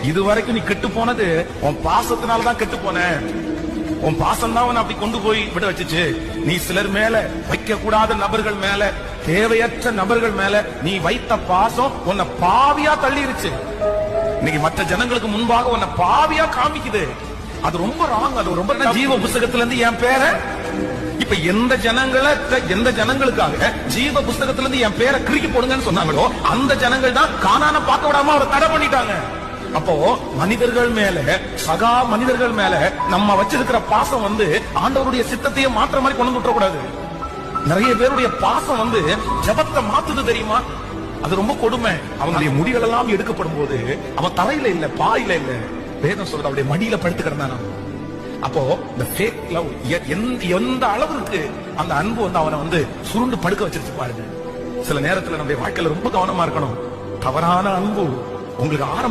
இதுவரைக்கும் நீ கெட்டு போனது உன் பாசத்தினாலதான் கெட்டு போன. உன் பாசம் தான் அப்படி கொண்டு போய் விட வச்சுச்சு. நீ சிலர் மேல வைக்க கூடாத நபர்கள் மேல, தேவையற்ற நபர்கள் மேல நீ வைத்த பாசம் உன்னை பாவியா தள்ளிருச்சு. இன்னைக்கு மற்ற ஜனங்களுக்கு முன்பாக உன்னை பாவியா காமிக்குது. அது ரொம்ப ராங். அது ரொம்ப ஜீவ புஸ்தகத்துல இருந்து என் பேரை இப்ப எந்த ஜனங்களுக்காக ஜீவ புஸ்தகத்துல இருந்து என் பேரை கிறுக்கி போடுங்கன்னு சொன்னாங்களோ அந்த ஜனங்கள் தான் கானானை பார்க்க விடாம அவர் தடை பண்ணிட்டாங்க. அப்போ மனிதர்கள் மேல, சகா மனிதர்கள் மேல நம்ம வச்சிருக்கிற பாசம் ஆண்டவருடைய சித்தத்தையே மாற்ற மாதிரி கொண்டு விட்டுற கூடாது. நிறைய பேருடைய பாசம் ஜபத்தை மாத்துது தெரியுமா? அது ரொம்ப கொடுமை. அவனுடைய முடிகள் எல்லாம் எடுக்கப்படும் போது அவன் தரையில இல்ல, பாயில இல்ல, வேதம் சொல்றது அவருடைய மடியில படுத்து கிடந்தான. அப்போ இந்த ஃபேக் லவ் எந்த அளவுக்கு அந்த அன்பு அவனை சுருண்டு படுக்க வச்சிருச்சு பாருங்க. சில நேரத்துல நம்முடைய வாழ்க்கையில ரொம்ப கவனமா இருக்கணும். தவறான அன்பு உங்களுக்கு ஆரம்ப